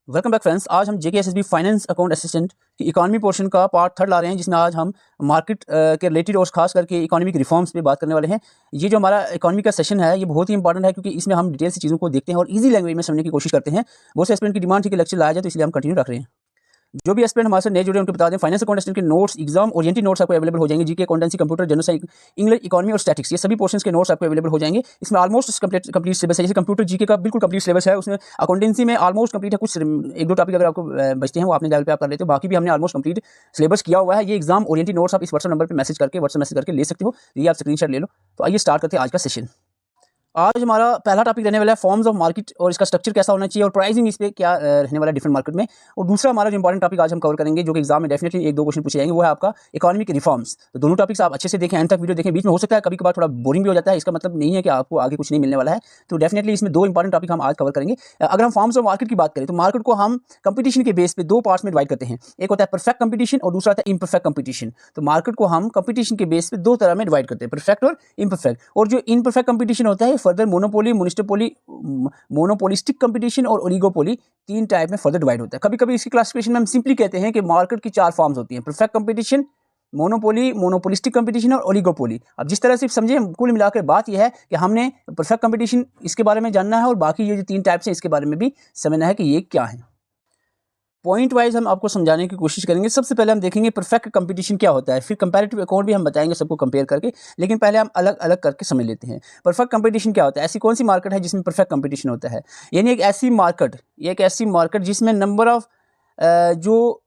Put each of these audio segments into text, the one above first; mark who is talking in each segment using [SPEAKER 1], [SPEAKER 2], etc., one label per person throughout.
[SPEAKER 1] Welcome back friends. आज हम JKSSB finance account assistant की इकॉनमी पोर्शन का पार्ट 3 ला रहे हैं, जिसमें आज हम मार्केट के रिलेटेड और खास करके इकोनॉमिक रिफॉर्म्स पे बात करने वाले हैं। ये जो हमारा इकोनॉमी का सेशन है ये बहुत ही इंपॉर्टेंट है, क्योंकि इसमें हम डिटेल से चीज़ों को देखते हैं और इजी लैंग्वेज में समझने की कोशिश करते हैं। बहुत से एस्पिरेंट की डिमांड थी कि लेक्चर लाया जाए, तो इसलिए हम कंटिन्यू रख रहे हैं। जो भी एस्पिरेंट हमारे साथ नए जुड़े हैं उनको बता दें, फाइनेंस अकाउंटेंट के नोट्स, एग्जाम ओरिएंटेड नोट्स आपको अवेलेबल हो जाएंगे। GK, accountancy, computer, general science, English, economy और स्टैटिक्स, ये सभी पोर्शंस के नोट्स आपको अवेलेबल हो जाएंगे। इसमें ऑलमोस्ट कंप्लीट सिलेबस है। जैसे कंप्यूटर जीके का बिल्कुल कंप्लीट सिलेबस है, उसमें अकाउंटेंसी में ऑलमोस्ट कंप्लीट है। कुछ एक दो टॉपिक अगर आपको बचते हैं वो अपने लेवल पे आप कर लेते हो, बाकी भी हमने ऑलमोस्ट कंप्लीट सिलेबस किया हुआ है। ये एग्जाम ओरिएंटेड नोट्स आप इस व्हाट्सएप नंबर पर व्हाट्सएप मैसेज करके ले सकते हो। ये आप स्क्रीनशॉट ले लो। तो आइए स्टार्ट करते हैं आज का सेशन। आज हमारा पहला टॉपिक रहने वाला है फॉर्म्स ऑफ मार्केट और इसका स्ट्रक्चर कैसा होना चाहिए और प्राइसिंग इस पे क्या रहने वाला है डिफरेंट मार्केट में। और दूसरा हमारा जो इंपॉर्टेंट टॉपिक आज हम कवर करेंगे, जो कि एग्जाम में डेफिनेटली एक दो क्वेश्चन पूछे जाएंगे, वो है आपका इकोनॉमिक रिफॉर्म्स। तो दोनों टॉपिक्स आप अच्छे से देखें, एंड तक वीडियो देखें। बीच में हो सकता है कभी कभार थोड़ा बोरिंग भी हो जाता है, इसका मतलब नहीं है कि आपको आगे कुछ नहीं मिलने वाला है। तो डेफिनेटली इसमें दो इंपॉर्टेंट टॉपिक हम आज कवर करेंगे। अगर हम फॉर्म्स ऑफ मार्केट की बात करें तो मार्केट को हम कंपटीशन के बेस पे दो पार्ट्स में डिवाइड करते हैं। एक होता है परफेक्ट कंपटीशन और दूसरा होता है इम्परफेक्ट कंपटीशन। तो मार्केट को हम कंपटीशन के बेस पे दो तरह में डिवाइड करते हैं, परफेक्ट और इम्परफेक्ट। और जो इम्परफेक्ट कंपटीशन होता है फर्दर मोनोपोली, मोनोपोलिस्टिक कंपटीशन और ओलिगोपोली, तीन टाइप में फर्दर डिवाइड होता है। कभी कभी इसकी क्लासिफिकेशन में हम सिंपली कहते हैं कि मार्केट की चार फॉर्म्स होती हैं, perfect competition, monopoly, monopolistic competition और ओलिगोपोली। अब जिस तरह से समझे, कुल मिलाकर बात यह है कि हमने परफेक्ट कंपटीशन इसके बारे में जानना है और बाकी ये जो तीन टाइप्स हैं इसके बारे में भी समझना है कि ये क्या है। पॉइंट वाइज हम आपको समझाने की कोशिश करेंगे। सबसे पहले हम देखेंगे परफेक्ट कंपटीशन क्या होता है, फिर कंपैरेटिव अकाउंट भी हम बताएंगे सबको कंपेयर करके, लेकिन पहले हम अलग अलग करके समझ लेते हैं। परफेक्ट कंपटीशन क्या होता है, ऐसी कौन सी मार्केट है जिसमें परफेक्ट कंपटीशन होता है। यानी एक ऐसी मार्केट जिसमें नंबर ऑफ जो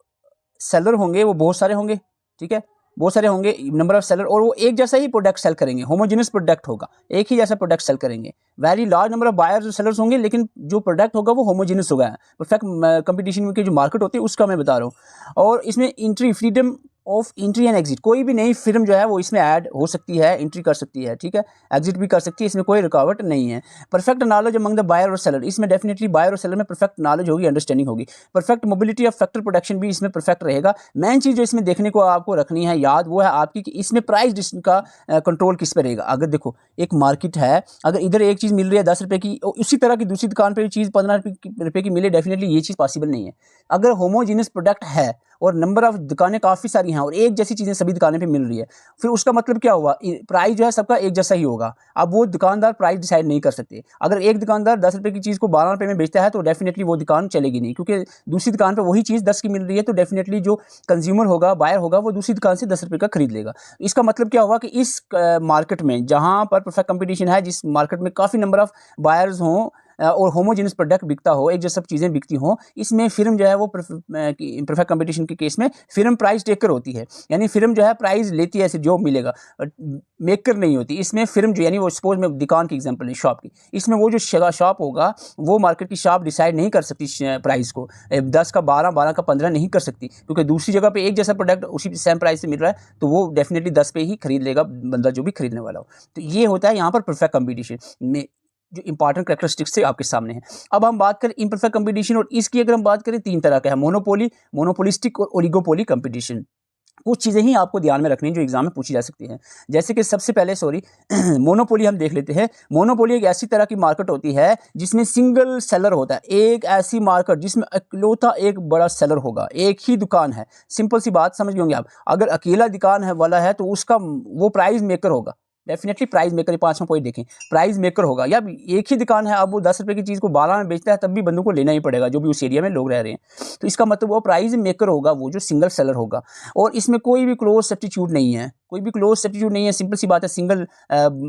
[SPEAKER 1] सेलर होंगे वो बहुत सारे होंगे, ठीक है, बहुत सारे होंगे नंबर ऑफ सेलर, और वो एक जैसा ही प्रोडक्ट सेल करेंगे, होमोजेनियस प्रोडक्ट होगा, एक ही जैसा प्रोडक्ट सेल करेंगे। Very large number of buyers और सेलर्स होंगे, लेकिन जो प्रोडक्ट होगा वो होमोजेनियस होगा। परफेक्ट कंपटीशन की जो मार्केट होती है उसका मैं बता रहा हूँ। और इसमें entry, freedom of entry and exit, कोई भी नई फिल्म जो है वो इसमें ऐड हो सकती है, एंट्री कर सकती है, ठीक है, एग्जिट भी कर सकती है, इसमें कोई रुकावट नहीं है। Perfect knowledge among the buyer और सेलर, इसमें डेफिनेटली बायर और सेलर में परफेक्ट नॉलेज होगी, अंडरस्टैंडिंग होगी। Perfect mobility of factor production भी इसमें परफेक्ट रहेगा। मेन चीज़ जो इसमें देखने को आपको रखनी है याद, वो है आपकी कि इसमें प्राइस का कंट्रोल किस पे रहेगा। अगर देखो एक मार्केट है, अगर इधर एक चीज़ मिल रही है 10 रुपये की, उसी तरह की दूसरी दुकान पर चीज़ 15 रुपये की मिले, डेफिनेटली ये चीज़ पॉसिबल नहीं है। अगर होमोजीनियस प्रोडक्ट है और नंबर ऑफ दुकानें काफ़ी सारी हैं और एक जैसी चीज़ें सभी दुकानें पे मिल रही है, फिर उसका मतलब क्या हुआ, प्राइस जो है सबका एक जैसा ही होगा। अब वो दुकानदार प्राइस डिसाइड नहीं कर सकते। अगर एक दुकानदार 10 रुपये की चीज़ को 12 रुपये में बेचता है तो डेफिनेटली वो दुकान चलेगी नहीं, क्योंकि दूसरी दुकान पर वही चीज़ 10 की मिल रही है, तो डेफिनेटली जो कंज्यूमर होगा, बायर होगा, वो दूसरी दुकान से 10 रुपये का खरीद लेगा। इसका मतलब क्या हुआ कि इस मार्केट में जहाँ पर परफेक्ट कंपटीशन है, जिस मार्केट में काफ़ी नंबर ऑफ बायर्स हों और होमोजेनियस प्रोडक्ट बिकता हो, एक जैसा चीज़ें बिकती हों, इसमें फिल्म जो है वो परफेक्ट कंपटीशन के केस में फिल्म प्राइस टेकर होती है। यानी फिल्म जो है प्राइस लेती है, ऐसे जो मिलेगा, मेकर नहीं होती। इसमें फिल्म जो, यानी वो सपोज में दुकान की एग्जांपल है, शॉप की, इसमें वो जो शॉप होगा वो मार्केट की शॉप डिसाइड नहीं कर सकती प्राइस को, 10 का 12, 12 का 15 नहीं कर सकती, क्योंकि दूसरी जगह पे एक जैसा प्रोडक्ट उसी सेम प्राइस से मिल रहा है, तो वो डेफिनेटली 10 पे ही खरीद लेगा बंदा जो भी खरीदने वाला हो। तो ये होता है यहाँ पर परफेक्ट कंपटीशन में जो इंपॉर्टेंट कैरेक्टरिस्टिक्स से आपके सामने है। अब हम बात करें इम्परफेक्ट कंपटीशन, और इसकी अगर हम बात करें तीन तरह का है, मोनोपोली, मोनोपोलिस्टिक और ओलिगोपोली कंपटीशन। कुछ चीज़ें ही आपको ध्यान में रखनी है जो एग्जाम में पूछी जा सकती हैं। जैसे कि सबसे पहले मोनोपोली हम देख लेते हैं। मोनोपोली एक ऐसी तरह की मार्केट होती है जिसमें सिंगल सेलर होता है। एक ऐसी मार्केट जिसमें इकलौता एक बड़ा सेलर होगा, एक ही दुकान है। सिंपल सी बात समझ गए होंगे आप। अगर अकेला दुकान है वाला है तो उसका वो प्राइस मेकर होगा, डेफिनेटली प्राइस मेकर। 5वां पॉइंट देखें, प्राइस मेकर होगा। या एक ही दुकान है, अब वो 10 रुपये की चीज़ को 12 में बेचता है, तब भी बंदों को लेना ही पड़ेगा जो भी उस एरिया में लोग रह रहे हैं। तो इसका मतलब वो प्राइस मेकर होगा, वो जो सिंगल सेलर होगा। और इसमें कोई भी क्लोज सब्स्टिट्यूट नहीं है, कोई भी क्लोज सब्स्टिट्यूट नहीं है। सिंपल सी बात है, सिंगल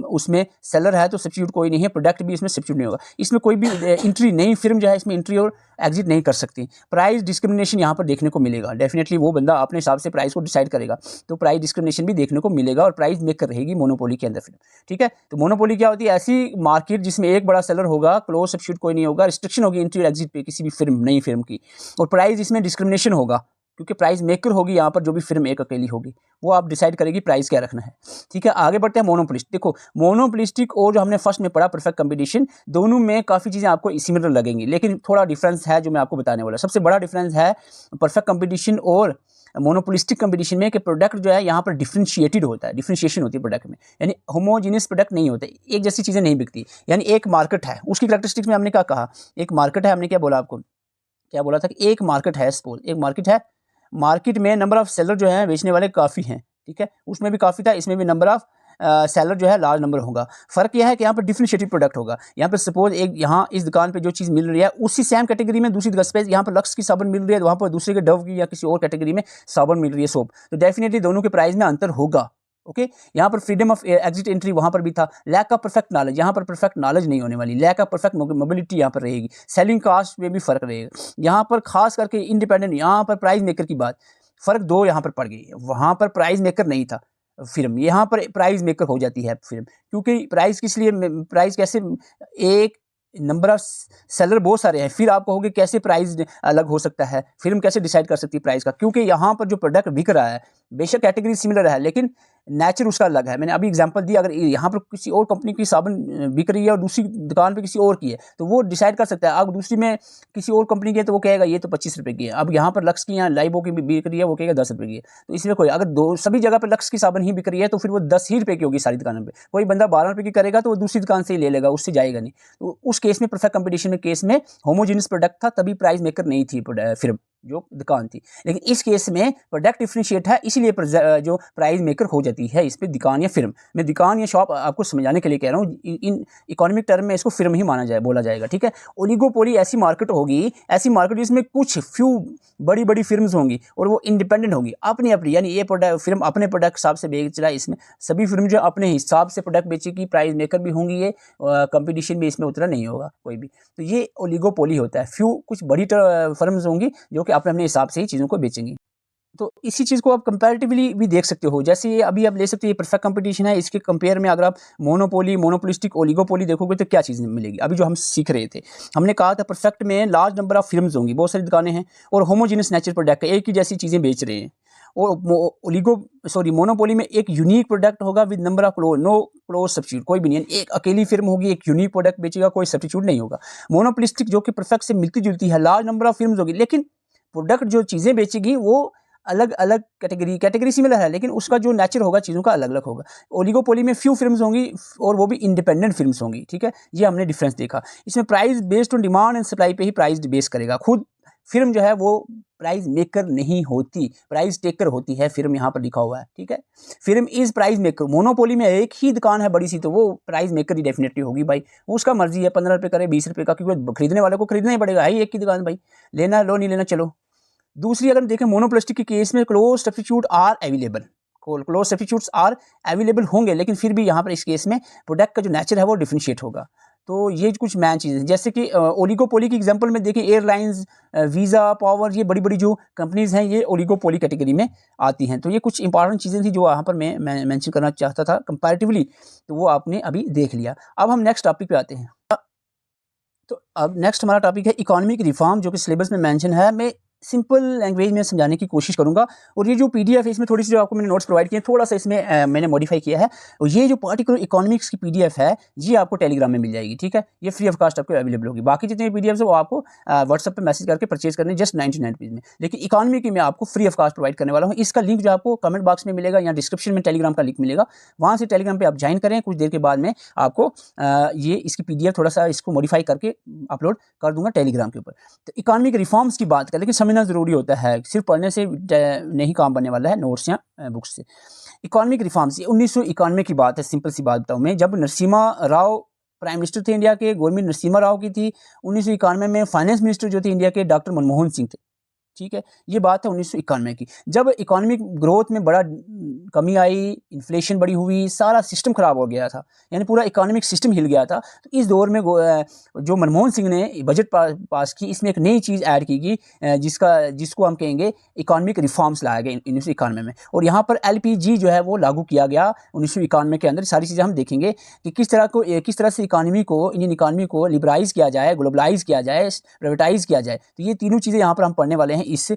[SPEAKER 1] उसमें सेलर है तो सब्स्टिट्यूट कोई नहीं है, प्रोडक्ट भी इसमें सब्स्टिट्यूट नहीं होगा। इसमें कोई भी एंट्री नहीं, फिल्म जो है इसमें एंट्री और एग्जिट नहीं कर सकती। प्राइस डिस्क्रिमिनेशन यहाँ पर देखने को मिलेगा। डेफिनेटली वो बंदा अपने हिसाब से प्राइस को डिसाइड करेगा, तो प्राइस डिस्क्रिमिनेशन भी देखने को मिलेगा और प्राइस मेकर रहेगी मोनोपोली के अंदर फिर, ठीक है। तो मोनोपोली क्या होती है, ऐसी मार्केट जिसमें एक बड़ा सेलर होगा, क्लोज सब्स्टिट्यूट कोई नहीं होगा, रिस्ट्रिक्शन होगी एंट्री और एग्जिट पे किसी भी फिल्म, नई फिल्म की, और प्राइस इसमें डिस्क्रिमिनेशन होगा, क्योंकि प्राइस मेकर होगी यहाँ पर, जो भी फिल्म एक अकेली होगी वो आप डिसाइड करेगी प्राइस क्या रखना है, ठीक है। आगे बढ़ते हैं मोनोपोलिस्ट। देखो मोनोपोलिस्टिक और जो हमने फर्स्ट में पढ़ा परफेक्ट कंपटीशन, दोनों में काफ़ी चीज़ें आपको सिमिलर लगेंगी, लेकिन थोड़ा डिफरेंस है जो मैं आपको बताने वाला। सबसे बड़ा डिफरेंस है परफेक्ट कंपटीशन और मोनोपोलिस्टिक कंपटीशन में कि प्रोडक्ट जो है यहाँ पर डिफ्रेंशिएटेड होता है, डिफ्रेंशिएशन होती है प्रोडक्ट में, यानी होमोजीनियस प्रोडक्ट नहीं होते, एक जैसी चीज़ें नहीं बिकती। यानी एक मार्केट है, उसकी कैरेक्टरिस्टिक्स में हमने क्या कहा, एक मार्केट है, हमने क्या बोला आपको क्या बोला था कि एक मार्केट है, सपोज एक मार्केट है, मार्केट में नंबर ऑफ सेलर जो हैं बेचने वाले काफ़ी हैं, ठीक है, उसमें भी काफ़ी था, इसमें भी नंबर ऑफ सेलर जो है लार्ज नंबर होगा। फ़र्क यह है कि यहाँ पर डिफरेंशिएटेड प्रोडक्ट होगा। यहाँ पर सपोज एक यहाँ इस दुकान पे जो चीज़ मिल रही है उसी सेम कैटेगरी में दूसरी दुकान पे यहाँ पर लक्स की साबुन मिल रही है, वहाँ पर दूसरे के डव की या किसी और कैटेगरी में साबुन मिल रही है, सोप, तो डेफिनेटली दोनों के प्राइस में अंतर होगा। ओके, यहाँ पर फ्रीडम ऑफ एग्जिट एंट्री वहाँ पर भी था। लैक ऑफ परफेक्ट नॉलेज, यहाँ पर परफेक्ट नॉलेज नहीं होने वाली, लैक ऑफ परफेक्ट मोबिलिटी यहाँ पर रहेगी। सेलिंग कास्ट में भी फ़र्क रहेगा। यहाँ पर खास करके इंडिपेंडेंट, यहाँ पर प्राइस मेकर की बात, फ़र्क दो यहाँ पर पड़ गई है। वहाँ पर प्राइस मेकर नहीं था फिल्म, यहाँ पर प्राइस मेकर हो जाती है फिल्म, क्योंकि प्राइस किस लिए, प्राइस कैसे, एक नंबर ऑफ सेलर बहुत सारे हैं, फिर आप कहोगे कैसे प्राइस अलग हो सकता है, फिल्म कैसे डिसाइड कर सकती है प्राइस का, क्योंकि यहाँ पर जो प्रोडक्ट बिक रहा है बेशक कैटेगरी सिमिलर है लेकिन नेचर उसका अलग है। मैंने अभी एग्जांपल दिया, अगर यहाँ पर किसी और कंपनी की साबुन बिक रही है और दूसरी दुकान पे किसी और की है तो वो डिसाइड कर सकता है। अब दूसरी में किसी और कंपनी की है तो वो कहेगा ये तो 25 रुपये की है। अब यहाँ पर लक्स की, यहाँ लाइबो की बिक रही है, वो कहेगा 10 रुपये की है। तो इसमें कोई, अगर दो सभी जगह पर लक्स की साबुन ही बिक रही है तो फिर वो 10 ही रुपये की होगी सारी दुकानों पर। कोई बंदा 12 रुपये की करेगा तो वो दूसरी दुकान से ही ले लेगा, उससे जाएगा नहीं। तो उस केस में, परफेक्ट कंपटीशन में केस में होमोजेनियस प्रोडक्ट था, तभी प्राइस मेकर नहीं थी फिल्म जो दुकान थी। लेकिन इस केस में प्रोडक्ट डिफरेंशिएट है, इसीलिए जो प्राइस मेकर हो जाती है इस पर दुकान या फिल्म। मैं दुकान या शॉप आपको समझाने के लिए कह रहा हूँ, इन इकोनॉमिक टर्म में इसको फिल्म ही माना जाए, बोला जाएगा, ठीक है। ओलिगोपोली ऐसी मार्केट होगी, ऐसी मार्केट जिसमें कुछ फ्यू बड़ी बड़ी फिल्म्स होंगी और वो इंडिपेंडेंट होंगी अपनी अपनी, यानी ये प्रोडक्ट फिल्म अपने प्रोडक्ट हिसाब से बेच रहा है, इसमें सभी फिल्म जो अपने हिसाब से प्रोडक्ट बेचेगी, प्राइस मेकर भी होंगी, ये कंपटीशन में इसमें उतना नहीं होगा कोई भी। तो ये ओलिगोपोली होता है, फ्यू कुछ बड़ी फर्म्स होंगी जो कि अपने अपने हिसाब से ही चीज़ों को बेचेंगी। तो इसी चीज़ को आप कंपैरेटिवली भी देख सकते हो, जैसे ये अभी आप ले सकते हो, ये परफेक्ट कंपटीशन है, इसके कंपेयर में अगर आप मोनोपोली, मोनोपोलिस्टिक, ओलिगोपोली देखोगे तो क्या चीज़ मिलेगी। अभी जो हम सीख रहे थे, हमने कहा था परफेक्ट में लार्ज नंबर ऑफ फिल्म्स होंगी, बहुत सारी दुकानें हैं और होमोजेनियस नेचर प्रोडक्ट है, एक ही जैसी चीज़ें बेच रहे हैं। और मोनोपोली में एक यूनिक प्रोडक्ट होगा with number of no close substitute, कोई भी नहीं, एक अकेली फिल्म होगी, एक यूनिक प्रोडक्ट बेचेगा, कोई सब्स्टिट्यूट नहीं होगा। मोनोपोलिस्टिक जो कि परफेक्ट से मिलती जुलती है, लार्ज नंबर ऑफ फिल्म्स होगी, लेकिन प्रोडक्ट जो चीज़ें बेचेगी वो अलग अलग कैटेगरी सिमिलर है, लेकिन उसका जो नेचर होगा चीज़ों का अलग अलग होगा। ओलिगोपोली में फ्यू फिल्म्स होंगी और वो भी इंडिपेंडेंट फिल्म्स होंगी, ठीक है। ये हमने डिफरेंस देखा। इसमें price based on demand and supply पे ही प्राइस बेस करेगा। खुद फिल्म जो है वो प्राइस मेकर नहीं होती, प्राइस टेकर होती है फिल्म, यहाँ पर लिखा हुआ है, ठीक है। Film is price maker. Monopoly में एक ही दुकान है बड़ी सी, तो वो प्राइस मेकर ही डेफिनेटली होगी भाई, उसका मर्जी है 15 रुपये करे, 20 रुपये का, क्योंकि खरीदने वाले को खरीदना ही पड़ेगा, है एक ही दुकान भाई, लेना लो नहीं लेना चलो। दूसरी अगर देखें मोनोपोलिस्टिक के केस में close substitute are available, close substitutes are available होंगे, लेकिन फिर भी यहाँ पर इस केस में प्रोडक्ट का जो नेचर है वो डिफरेंशिएट होगा। तो ये कुछ मैन चीज़ें, जैसे कि ओलिगोपोली की एग्जांपल में देखें, एयरलाइंस, वीज़ा, पावर, ये बड़ी बड़ी जो कंपनीज़ हैं ये ओलिगोपोली कैटेगरी में आती हैं। तो ये कुछ इंपॉर्टेंट चीज़ें थी जो यहाँ पर मैं मेंशन करना चाहता था कंपैरेटिवली, तो वो आपने अभी देख लिया। अब हम नेक्स्ट टॉपिक पे आते हैं। तो अब नेक्स्ट हमारा टॉपिक है इकोनॉमिक रिफॉर्म, जो कि सिलेबस में मेंशन है। मैं सिंपल लैंग्वेज में समझाने की कोशिश करूंगा, और ये जो पीडीएफ है इसमें थोड़ी सी जो आपको मैंने नोट्स प्रोवाइड किए, थोड़ा सा इसमें मैंने मॉडिफाई किया है। और ये जो पार्टिकुलर इकोनॉमिक्स की पीडीएफ है ये आपको टेलीग्राम में मिल जाएगी, ठीक है। ये फ्री ऑफ कॉस्ट आपको अवेलेबल होगी। बाकी जितने पीडीएफ है वो आपको व्हाट्सएप पे मैसेज करके परचेज करने, जस्ट 99 रुपीज़ में। लेकिन इकोनॉमी की मैं आपको फ्री ऑफ कॉस्ट प्रोवाइड करने वाला हूँ। इसका लिंक जो आपको कमेंट बॉक्स में मिलेगा या डिस्क्रिप्शन में टेलीग्राम का लिंक मिलेगा, वहाँ से टेलीग्राम पर आप ज्वाइन करें। कुछ देर के बाद में आपको ये इसकी पीडीएफ थोड़ा सा इसको मॉडिफाई करके अपलोड कर दूंगा टेलीग्राम के ऊपर। तो इकोनॉमिक रिफॉर्म्स की बात करें, लेकिन समझना जरूरी होता है, सिर्फ पढ़ने से नहीं काम बनने वाला है, नोट्स या बुक्स से। इकोनॉमिक रिफॉर्म्स 1991 की बात है, सिंपल सी बात बताऊं मैं, जब नरसिम्हा राव प्राइम मिनिस्टर थे इंडिया के, गवर्नमेंट नरसिम्हा राव की थी। 1991 में फाइनेंस मिनिस्टर जो थे इंडिया के, डॉक्टर मनमोहन सिंह थे, ठीक है। ये बात है 1991 की, जब इकोनॉमिक ग्रोथ में बड़ा कमी आई, इन्फ्लेशन बड़ी हुई, सारा सिस्टम ख़राब हो गया था, यानी पूरा इकोनॉमिक सिस्टम हिल गया था। तो इस दौर में जो मनमोहन सिंह ने बजट पास की, इसमें एक नई चीज़ ऐड की गई, जिसको हम कहेंगे इकोनॉमिक रिफॉर्म्स लाया गया 1991 में। और यहाँ पर LPG जो है वो लागू किया गया 1991 के अंदर। सारी चीज़ें हम देखेंगे कि किस तरह से इंडियन इकानमी को लिबराइज़ किया जाए, ग्लोबलाइज़ किया जाए, प्राइवेटाइज़ किया जाए। तो ये तीनों चीज़ें यहाँ पर हम पढ़ने वाले हैं हैं इस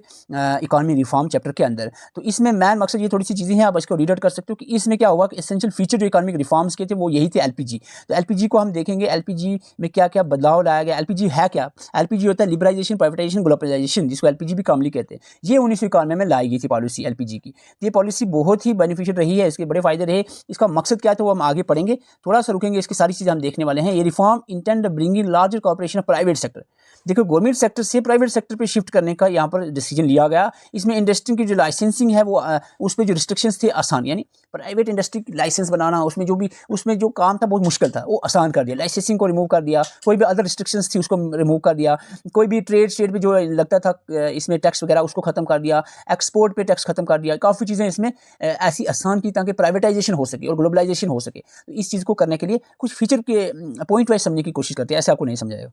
[SPEAKER 1] इकॉनमी रिफॉर्म चैप्टर के अंदर। तो इसमें मैन मकसद ये थोड़ी सी चीज़ें हैं, आप इसको रीड आउट कर सकते हो कि इसमें क्या हुआ कि एसेंशियल फीचर जो इकॉनमिक रिफॉर्म्स के थे वो यही थे एलपीजी। तो एलपीजी को हम देखेंगे, एलपीजी में क्या क्या बदलाव लाया गया। एलपीजी है क्या? एलपीजी होता है लिबरलाइजेशन, प्राइवेटाइजेशन, ग्लोबलाइजेशन, जिसको एलपीजी भी कॉमनली कहते हैं। ये 1991 में लाई गई थी पॉलिसी एलपीजी की। ये पॉलिसी बहुत ही बेनिफिशियल रही है, इसके बड़े फायदे रहे। इसका मकसद क्या है तो वो हम आगे पढ़ेंगे, थोड़ा सा रुकेंगे, इसकी सारी चीज़ें हम देखने वाले हैं। ये reform intend bringing larger corporation of private sector. देखो, गवर्नमेंट सेक्टर से प्राइवेट सेक्टर पे शिफ्ट करने का यहाँ पर डिसीजन लिया गया। इसमें इंडस्ट्री की जो लाइसेंसिंग है वो उस पर जो रिस्ट्रिक्शंस थे आसान, यानी प्राइवेट इंडस्ट्री की लाइसेंस बनाना, उसमें जो काम था बहुत मुश्किल था, वो आसान कर दिया। लाइसेंसिंग को रिमूव कर दिया, कोई भी अदर रिस्ट्रिक्शंस थी उसको रिमूव कर दिया, कोई भी ट्रेड स्टेट पे जो लगता था इसमें टैक्स वगैरह उसको खत्म कर दिया, एक्सपोर्ट पे टैक्स खत्म कर दिया। काफ़ी चीज़ें इसमें ऐसी आसान की ताकि प्राइवेटाइजेशन हो सके और ग्लोबलाइजेशन हो सके। तो इस चीज़ को करने के लिए कुछ फीचर के पॉइंट वाइज समझने की कोशिश करते हैं, ऐसे आपको नहीं समझाएगा।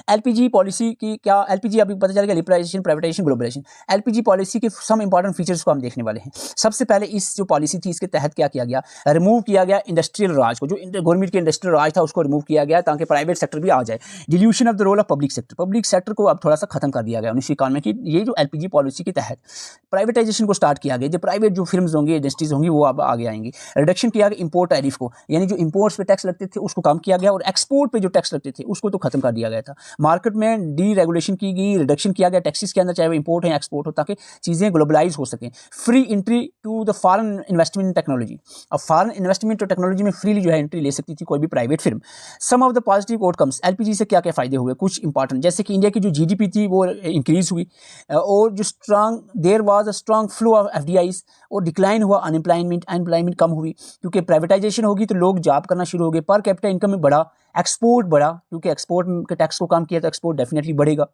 [SPEAKER 1] एलपीजी पॉलिसी की क्या, एलपीजी अभी पता चलेगा, liberalisation, privatisation, globalisation. LPG policy के सम इंपॉर्टेंट फीचर्स को हम देखने वाले हैं। सबसे पहले इस जो पॉलिसी थी इसके तहत क्या किया गया, रिमूव किया गया इंडस्ट्रियल राज को, जो गवर्नमेंट के इंडस्ट्रियल राज था उसको रिमूव किया गया ताकि प्राइवेट सेक्टर भी आ जाए। Delusion of the role of public sector को अब थोड़ा सा खत्म कर दिया गया 1991 की ये जो एलपीजी पॉलिसी के तहत। प्राइवेटाइजेशन को स्टार्ट किया गया, जो प्राइवेट जो फिल्म होंगी, इंडस्ट्रीज होंगी, वो अब आगे आएंगी। रिडक्शन किया गया इंपोर्ट टैरिफ को, यानी जो इंपोर्ट्स पे टैक्स लगते थे उसको कम किया गया और एक्सपोर्ट पे जो टैक्स लगते थे उसको तो खत्म कर दिया गया था। मार्केट में डी रेगुलेशन की गई, रिडक्शन किया गया टैक्सेस के अंदर, चाहे वो इंपोर्ट हो या एक्सपोर्ट हो, ताकि चीज़ें ग्लोबलाइज हो सकें। Free entry to the foreign investment in technology, अब फॉरेन इन्वेस्टमेंट और टेक्नोलॉजी में फ्रीली जो है एंट्री ले सकती थी कोई भी private film. Some of the positive outcomes, LPG से क्या क्या फायदे हुए, कुछ इंपॉर्टेंट, जैसे कि इंडिया की जो जीडीपी थी वो इंक्रीज हुई, और जो there was a strong flow of FDIs, और डिक्लाइन हुआ अनएम्प्लॉयमेंट कम हुई, क्योंकि प्राइवेटाइजेशन होगी तो लोग जॉब करना शुरू हो गए, पर कैपिटा इनकम में बढ़ा, एक्सपोर्ट बढ़ा, क्योंकि एक्सपोर्ट के टैक्स को कम किया तो एक्सपोर्ट डेफिनेटली बढ़ेगा।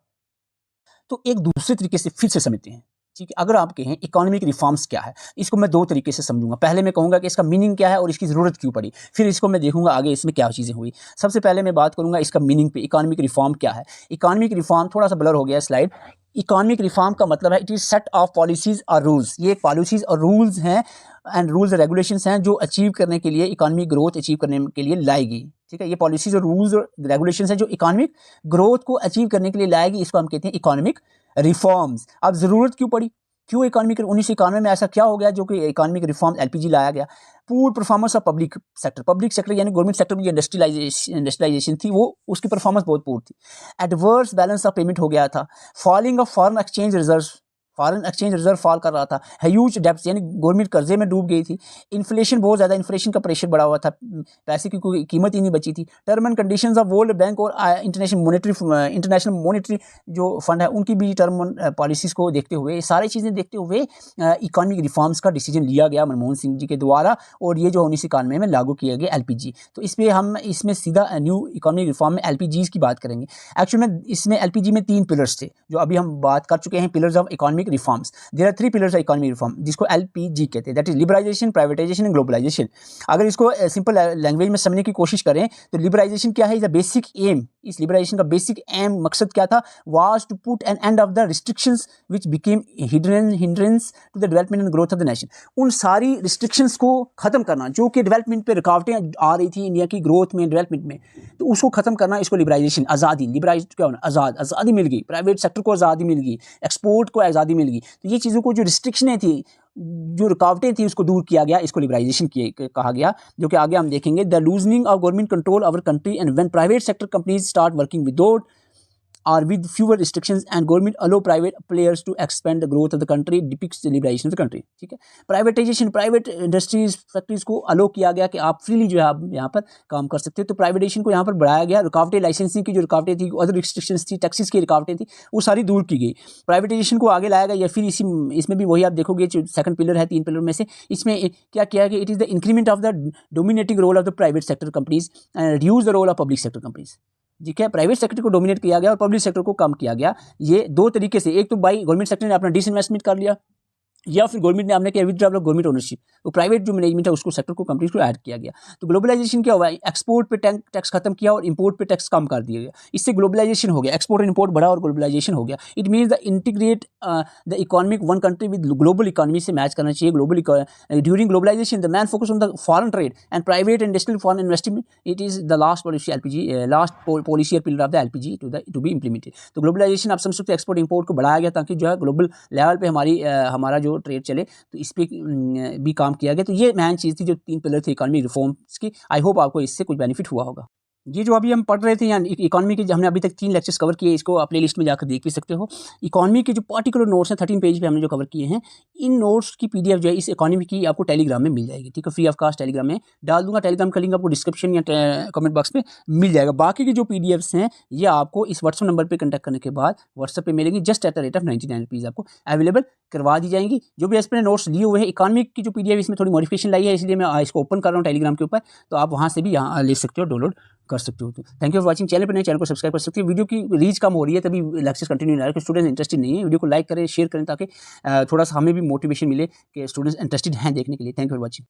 [SPEAKER 1] तो एक दूसरे तरीके से फिर से समझते हैं, ठीक है। अगर आप कहें इकोनॉमिक रिफॉर्म्स क्या है, इसको मैं दो तरीके से समझूंगा। पहले मैं कहूंगा कि इसका मीनिंग क्या है और इसकी ज़रूरत क्यों पड़ी, फिर इसको मैं देखूंगा आगे इसमें क्या चीज़ें हुई। सबसे पहले मैं बात करूंगा इसका मीनिंग पे, इकोनॉमिक रिफॉर्म क्या है। इकोनॉमिक रिफॉर्म, थोड़ा सा ब्लर हो गया स्लाइड। इकोनॉमिक रिफॉर्म का मतलब है it is set of policies और रूल्स, ये पॉलिसीज़ और रूल्स हैं एंड रूल्स रेगुलेशंस हैं जो अचीव करने के लिए, इकोनॉमिक ग्रोथ अचीव करने के लिए लाएगी, ठीक है। ये पॉलिसीज़ और रूल्स और रेगुलेशंस हैं जो इकोनॉमिक ग्रोथ को अचीव करने के लिए लाएगी, इसको हम कहते हैं इकोनॉमिक रिफॉर्म्स। अब ज़रूरत क्यों पड़ी, क्यों इकोनॉमिक 1991 में ऐसा क्या हो गया जो कि इकोनॉमिक रिफॉर्म एलपीजी लाया गया। पूर परफॉर्मेंस ऑफ पब्लिक सेक्टर यानी गवर्नमेंट सेक्टर में जो इंडस्ट्रियलाइजेशन थी वो उसकी परफॉर्मेंस बहुत पूर थी। एडवर्स बैलेंस ऑफ पेमेंट हो गया था, falling of foreign exchange reserve fall कर रहा था, ह्यूज डेब्ट्स यानी गवर्नमेंट कर्जे में डूब गई थी, इन्फ्लेशन बहुत ज़्यादा, इन्फ्लेशन का प्रेशर बढ़ा हुआ था, पैसे की कोई कीमत ही नहीं बची थी। Term and conditions of world bank और इंटरनेशनल मॉनेटरी जो फंड है उनकी भी टर्म पॉलिसीज़ को देखते हुए, सारी चीज़ें देखते हुए इकोनॉमिक रिफॉर्म्स का डिसीजन लिया गया मनमोहन सिंह जी के द्वारा, और ये जो 1991 में लागू किया गया एलपीजी। तो इस पर हम इसमें सीधा न्यू इकोनॉमिक रिफॉर्म में एलपीजीज़ की बात करेंगे। एक्चुअली में इसमें एलपीजी में 3 पिलर्स थे जो अभी हम बात कर चुके हैं, pillars of economic reforms. There are 3 pillars of economic reform जिसको एलपीजी कहते हैं, that is liberalisation, privatisation and globalisation. अगर इसको सिंपल लैंग्वेज में समझने की कोशिश करें तो लिबरलाइजेशन क्या है, इज द बेसिक एम, इस लिबरलाइजेशन का बेसिक एम मकसद क्या था, was to put an end of the restrictions which became hindrance to the development and growth of the nation. उन सारी रिस्ट्रिक्शंस को खत्म करना जो कि डेवलपमेंट पे रुकावटें आ रही थी इंडिया की ग्रोथ में, डेवलपमेंट में, तो उसको खत्म करना, इसको लिबरलाइजेशन, आज़ादी, लिबरलाइज क्या होना, आज़ादी मिल गई, प्राइवेट सेक्टर को आज़ादी मिल गई, एक्सपोर्ट को आज़ादी मिल गई। तो ये चीज़ों को जो रिस्ट्रिक्शनें थी, जो रुकावटें थी, उसको दूर किया गया, इसको लिबरलाइजेशन कहा गया, जो कि आगे हम देखेंगे। The loosening of government control over country and when private sector companies start working without or with fewer restrictions and government allow private players to expand the growth of the country depicts the liberalization of the country, ठीक है। Privatisation, private industries factories को अलो किया गया कि आप freely जो है आप यहाँ पर काम कर सकते हो, तो प्राइवेटाइजेशन को यहाँ पर बढ़ाया गया। रुकावटें, लाइसेंसिंग की जो रुकावटें थी, अदर रिस्ट्रिक्शंस थी, टैक्सेस की रुकावटें थी, वो सारी दूर की गई। प्राइवेटाइजेशन को आगे लाया गया, या फिर इसमें भी वही आप देखोगे जो सेकंड पिलर है 3 पिलर में से, इसमें क्या किया गया, it is the increment of the dominating role of the private sector companies and reduce the role of public sector companies, ठीक है। प्राइवेट सेक्टर को डोमिनेट किया गया और पब्लिक सेक्टर को कम किया गया। ये 2 तरीके से, एक तो बाई गवर्नमेंट सेक्टर ने अपना डिसइन्वेस्टमेंट कर लिया, या फिर गवर्नमेंट ने आपने किया विदड्रॉल ऑफ गवर्नमेंट ओनरशिप, तो प्राइवेट जो मैनेजमेंट है उसको सेक्टर को कंपनीज को ऐड किया गया। तो ग्लोबलाइजेशन क्या हुआ, एक्सपोर्ट पे टैक्स खत्म किया और इंपोर्ट पे टैक्स कम कर दिया गया, इससे ग्लोबलाइजेशन हो गया, एक्सपोर्ट और इंपोर्ट बढ़ा और ग्लोबलाइजेशन हो गया। It means the integrate the economic one country with global economy से मैच करना चाहिए। Global during globalisation the main focus on the foreign trade and private industrial foreign investment, it is the last policy LPG, last policy और pillar of the LPG to be implemented. तो globalisation आप समझ सकते हो, export import को बढ़ाया गया ताकि जो है ग्लोबल लेवल पे हमारा जो ट्रेड चले, तो इस पर भी काम किया गया। तो ये मेन चीज़ थी जो 3 पिलर थे इकोनॉमिक रिफॉर्म्स की। आई होप आपको इससे कुछ बेनिफिट हुआ होगा। ये जो अभी हम पढ़ रहे थे या इकोनॉमी के, हमने अभी तक 3 लेक्चर्स कवर किए, इसको आप प्ले लिस्ट में जाकर देख भी सकते हो। इकोनॉमी के जो पर्टिकुलर नोट्स हैं 13 पेज पे हमने जो कवर किए हैं, इन नोट्स की पीडीएफ जो है इस इकोनॉमी की आपको टेलीग्राम में मिल जाएगी, ठीक है, फ्री ऑफ कास्ट टेलीग्राम में डाल दूंगा। टेलीग्राम का लिंक आपको डिस्क्रिप्शन या कमेंट बॉक्स में मिल जाएगा। बाकी की जो पीडीएफ्स हैं ये आपको इस व्हाट्सअप नंबर पर कॉन्टैक्ट करने के बाद व्हाट्सअप पे मिलेंगी, just at the rate of 99 rupees आपको अवेलेबल करवा दी जाएंगी। जो भी एस्पिरेंट नोट्स लिए हुए हैं, इकोनॉमिक की जो पीडीएफ इसमें थोड़ी मॉडिफिकेशन लाई है, इसलिए मैं इसको ओपन कर रहा हूँ टेलीग्राम के ऊपर, तो आप वहाँ से भी यहाँ ले सकते हो, डाउनलोड कर सकते हो। तो thank you for watching. Channel पर नए, चैनल को सब्सक्राइब कर सकते हो। वीडियो की रीच कम हो रही है तभी लेक्चर्स कंटिन्यू नहीं आ रहा है, स्टूडेंट्स इंटरेस्टेड नहीं है। वीडियो को लाइक करें, शेयर करें ताकि थोड़ा सा हमें भी मोटिवेशन मिले कि स्टूडेंट्स इंटरेस्टेड हैं देखने के लिए। Thank you for watching.